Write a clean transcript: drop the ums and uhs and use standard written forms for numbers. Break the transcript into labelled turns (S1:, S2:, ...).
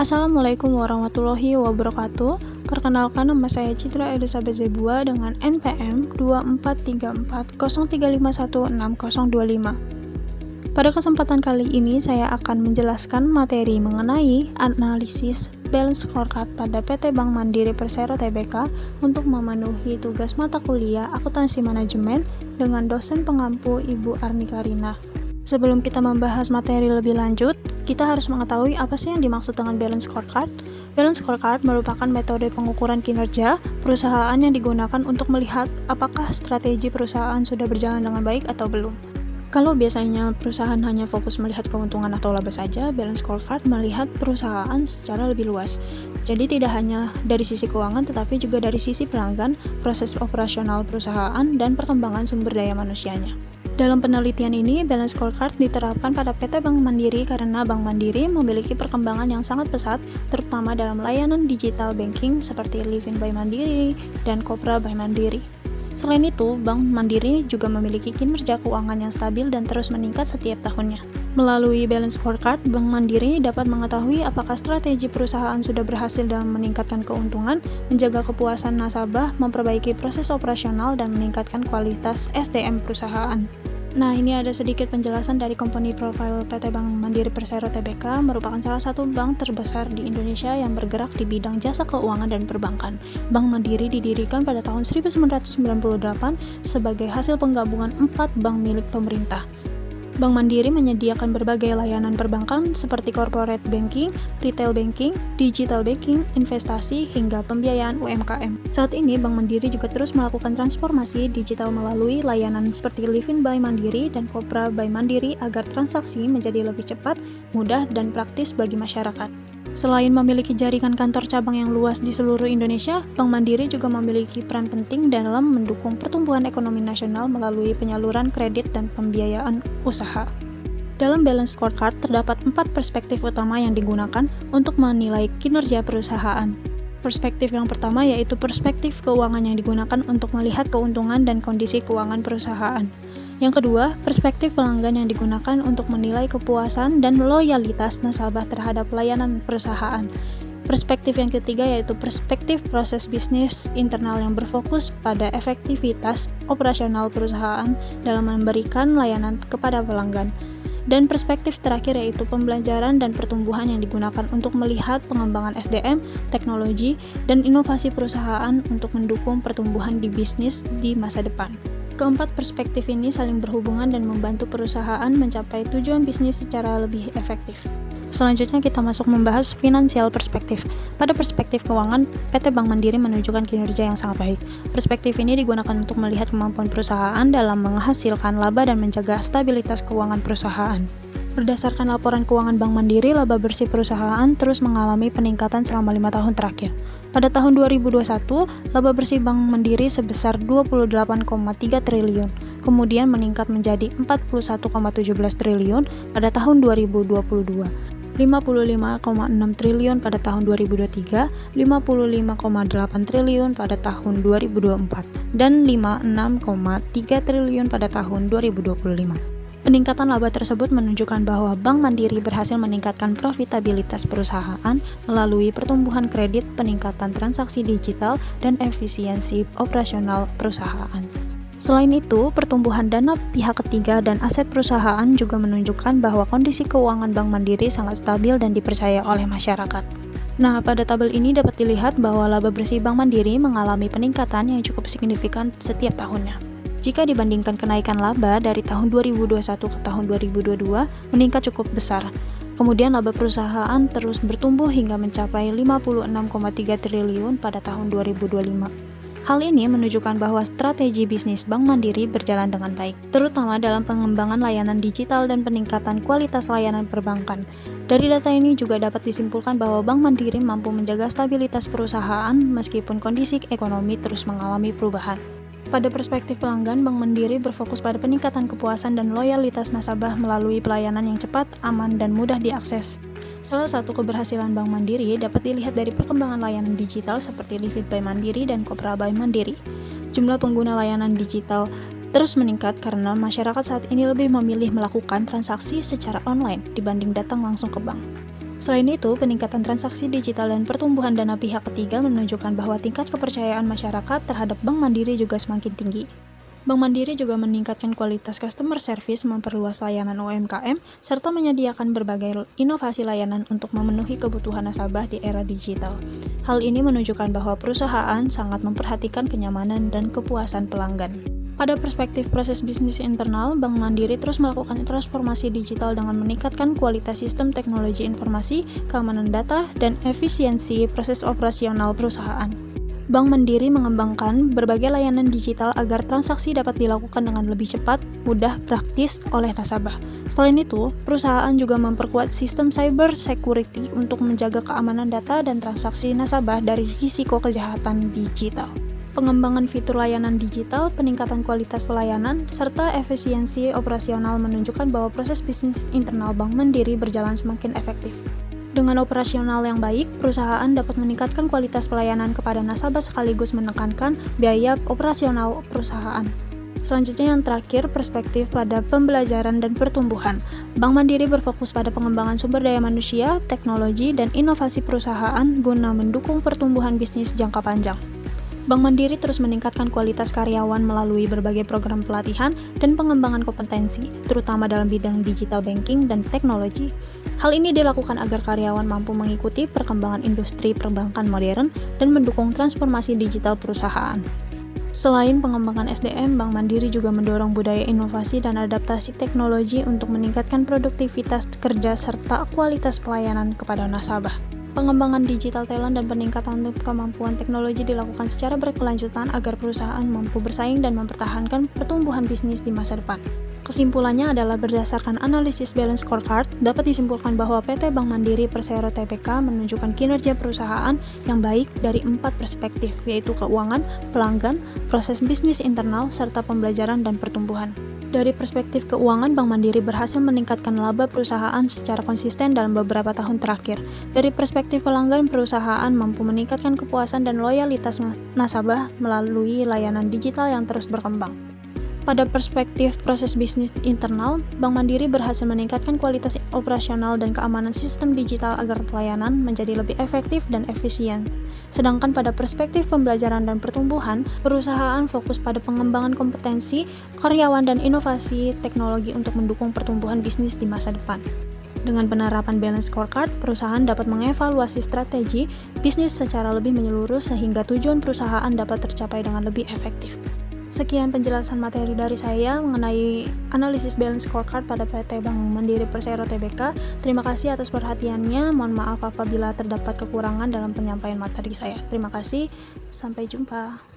S1: Assalamualaikum warahmatullahi wabarakatuh. Perkenalkan, nama saya Citra Elizabeth Zebua dengan NPM 243403516025. Pada kesempatan kali ini saya akan menjelaskan materi mengenai analisis balance scorecard pada PT Bank Mandiri Persero Tbk untuk memenuhi tugas mata kuliah Akuntansi Manajemen dengan dosen pengampu Ibu Arni Karina. Sebelum kita membahas materi lebih lanjut, kita harus mengetahui apa sih yang dimaksud dengan balance scorecard. Balance scorecard merupakan metode pengukuran kinerja perusahaan yang digunakan untuk melihat apakah strategi perusahaan sudah berjalan dengan baik atau belum. Kalau biasanya perusahaan hanya fokus melihat keuntungan atau laba saja, balance scorecard melihat perusahaan secara lebih luas. Jadi tidak hanya dari sisi keuangan, tetapi juga dari sisi pelanggan, proses operasional perusahaan, dan perkembangan sumber daya manusianya. Dalam penelitian ini, balance scorecard diterapkan pada PT Bank Mandiri karena Bank Mandiri memiliki perkembangan yang sangat pesat, terutama dalam layanan digital banking seperti Livin by Mandiri dan Kopra by Mandiri. Selain itu, Bank Mandiri juga memiliki kinerja keuangan yang stabil dan terus meningkat setiap tahunnya. Melalui balance scorecard, Bank Mandiri dapat mengetahui apakah strategi perusahaan sudah berhasil dalam meningkatkan keuntungan, menjaga kepuasan nasabah, memperbaiki proses operasional, dan meningkatkan kualitas SDM perusahaan. Nah, ini ada sedikit penjelasan dari company profile PT Bank Mandiri Persero Tbk, merupakan salah satu bank terbesar di Indonesia yang bergerak di bidang jasa keuangan dan perbankan. Bank Mandiri didirikan pada tahun 1998 sebagai hasil penggabungan 4 bank milik pemerintah. Bank Mandiri menyediakan berbagai layanan perbankan seperti corporate banking, retail banking, digital banking, investasi, hingga pembiayaan UMKM. Saat ini, Bank Mandiri juga terus melakukan transformasi digital melalui layanan seperti Livin by Mandiri dan Kopra by Mandiri agar transaksi menjadi lebih cepat, mudah, dan praktis bagi masyarakat. Selain memiliki jaringan kantor cabang yang luas di seluruh Indonesia, Bank Mandiri juga memiliki peran penting dalam mendukung pertumbuhan ekonomi nasional melalui penyaluran kredit dan pembiayaan usaha. Dalam balance scorecard terdapat 4 perspektif utama yang digunakan untuk menilai kinerja perusahaan. Perspektif yang pertama yaitu perspektif keuangan yang digunakan untuk melihat keuntungan dan kondisi keuangan perusahaan. Yang kedua, perspektif pelanggan yang digunakan untuk menilai kepuasan dan loyalitas nasabah terhadap layanan perusahaan. Perspektif yang ketiga yaitu perspektif proses bisnis internal yang berfokus pada efektivitas operasional perusahaan dalam memberikan layanan kepada pelanggan. Dan perspektif terakhir yaitu pembelajaran dan pertumbuhan yang digunakan untuk melihat pengembangan SDM, teknologi, dan inovasi perusahaan untuk mendukung pertumbuhan di bisnis di masa depan. Keempat perspektif ini saling berhubungan dan membantu perusahaan mencapai tujuan bisnis secara lebih efektif. Selanjutnya kita masuk membahas finansial perspektif. Pada perspektif keuangan, PT Bank Mandiri menunjukkan kinerja yang sangat baik. Perspektif ini digunakan untuk melihat kemampuan perusahaan dalam menghasilkan laba dan menjaga stabilitas keuangan perusahaan. Berdasarkan laporan keuangan Bank Mandiri, laba bersih perusahaan terus mengalami peningkatan selama 5 tahun terakhir. Pada tahun 2021, laba bersih Bank Mandiri sebesar 28,3 triliun, kemudian meningkat menjadi 41,17 triliun pada tahun 2022. 55,6 triliun pada tahun 2023, 55,8 triliun pada tahun 2024, dan 56,3 triliun pada tahun 2025. Peningkatan laba tersebut menunjukkan bahwa Bank Mandiri berhasil meningkatkan profitabilitas perusahaan melalui pertumbuhan kredit, peningkatan transaksi digital, dan efisiensi operasional perusahaan. Selain itu, pertumbuhan dana pihak ketiga dan aset perusahaan juga menunjukkan bahwa kondisi keuangan Bank Mandiri sangat stabil dan dipercaya oleh masyarakat. Nah, pada tabel ini dapat dilihat bahwa laba bersih Bank Mandiri mengalami peningkatan yang cukup signifikan setiap tahunnya. Jika dibandingkan kenaikan laba dari tahun 2021 ke tahun 2022 meningkat cukup besar. Kemudian laba perusahaan terus bertumbuh hingga mencapai 56,3 triliun pada tahun 2025. Hal ini menunjukkan bahwa strategi bisnis Bank Mandiri berjalan dengan baik, terutama dalam pengembangan layanan digital dan peningkatan kualitas layanan perbankan. Dari data ini juga dapat disimpulkan bahwa Bank Mandiri mampu menjaga stabilitas perusahaan meskipun kondisi ekonomi terus mengalami perubahan. Pada perspektif pelanggan, Bank Mandiri berfokus pada peningkatan kepuasan dan loyalitas nasabah melalui pelayanan yang cepat, aman, dan mudah diakses. Salah satu keberhasilan Bank Mandiri dapat dilihat dari perkembangan layanan digital seperti Livin by Mandiri dan Kopra by Mandiri. Jumlah pengguna layanan digital terus meningkat karena masyarakat saat ini lebih memilih melakukan transaksi secara online dibanding datang langsung ke bank. Selain itu, peningkatan transaksi digital dan pertumbuhan dana pihak ketiga menunjukkan bahwa tingkat kepercayaan masyarakat terhadap Bank Mandiri juga semakin tinggi. Bank Mandiri juga meningkatkan kualitas customer service, memperluas layanan UMKM, serta menyediakan berbagai inovasi layanan untuk memenuhi kebutuhan nasabah di era digital. Hal ini menunjukkan bahwa perusahaan sangat memperhatikan kenyamanan dan kepuasan pelanggan. Pada perspektif proses bisnis internal, Bank Mandiri terus melakukan transformasi digital dengan meningkatkan kualitas sistem teknologi informasi, keamanan data, dan efisiensi proses operasional perusahaan. Bank Mandiri mengembangkan berbagai layanan digital agar transaksi dapat dilakukan dengan lebih cepat, mudah, praktis oleh nasabah. Selain itu, perusahaan juga memperkuat sistem cyber security untuk menjaga keamanan data dan transaksi nasabah dari risiko kejahatan digital. Pengembangan fitur layanan digital, peningkatan kualitas pelayanan, serta efisiensi operasional menunjukkan bahwa proses bisnis internal Bank Mandiri berjalan semakin efektif. Dengan operasional yang baik, perusahaan dapat meningkatkan kualitas pelayanan kepada nasabah sekaligus menekankan biaya operasional perusahaan. Selanjutnya yang terakhir, perspektif pada pembelajaran dan pertumbuhan. Bank Mandiri berfokus pada pengembangan sumber daya manusia, teknologi, dan inovasi perusahaan guna mendukung pertumbuhan bisnis jangka panjang. Bank Mandiri terus meningkatkan kualitas karyawan melalui berbagai program pelatihan dan pengembangan kompetensi, terutama dalam bidang digital banking dan teknologi. Hal ini dilakukan agar karyawan mampu mengikuti perkembangan industri perbankan modern dan mendukung transformasi digital perusahaan. Selain pengembangan SDM, Bank Mandiri juga mendorong budaya inovasi dan adaptasi teknologi untuk meningkatkan produktivitas kerja serta kualitas pelayanan kepada nasabah. Pengembangan digital talent dan peningkatan kemampuan teknologi dilakukan secara berkelanjutan agar perusahaan mampu bersaing dan mempertahankan pertumbuhan bisnis di masa depan. Kesimpulannya adalah berdasarkan analisis balance scorecard, dapat disimpulkan bahwa PT Bank Mandiri Persero Tbk menunjukkan kinerja perusahaan yang baik dari 4 perspektif, yaitu keuangan, pelanggan, proses bisnis internal, serta pembelajaran dan pertumbuhan. Dari perspektif keuangan, Bank Mandiri berhasil meningkatkan laba perusahaan secara konsisten dalam beberapa tahun terakhir. Dari perspektif pelanggan, perusahaan mampu meningkatkan kepuasan dan loyalitas nasabah melalui layanan digital yang terus berkembang. Pada perspektif proses bisnis internal, Bank Mandiri berhasil meningkatkan kualitas operasional dan keamanan sistem digital agar pelayanan menjadi lebih efektif dan efisien. Sedangkan pada perspektif pembelajaran dan pertumbuhan, perusahaan fokus pada pengembangan kompetensi, karyawan, dan inovasi teknologi untuk mendukung pertumbuhan bisnis di masa depan. Dengan penerapan balance scorecard, perusahaan dapat mengevaluasi strategi bisnis secara lebih menyeluruh sehingga tujuan perusahaan dapat tercapai dengan lebih efektif. Sekian penjelasan materi dari saya mengenai analisis balance scorecard pada PT Bank Mandiri Persero Tbk. Terima kasih atas perhatiannya. Mohon maaf apabila terdapat kekurangan dalam penyampaian materi saya. Terima kasih. Sampai jumpa.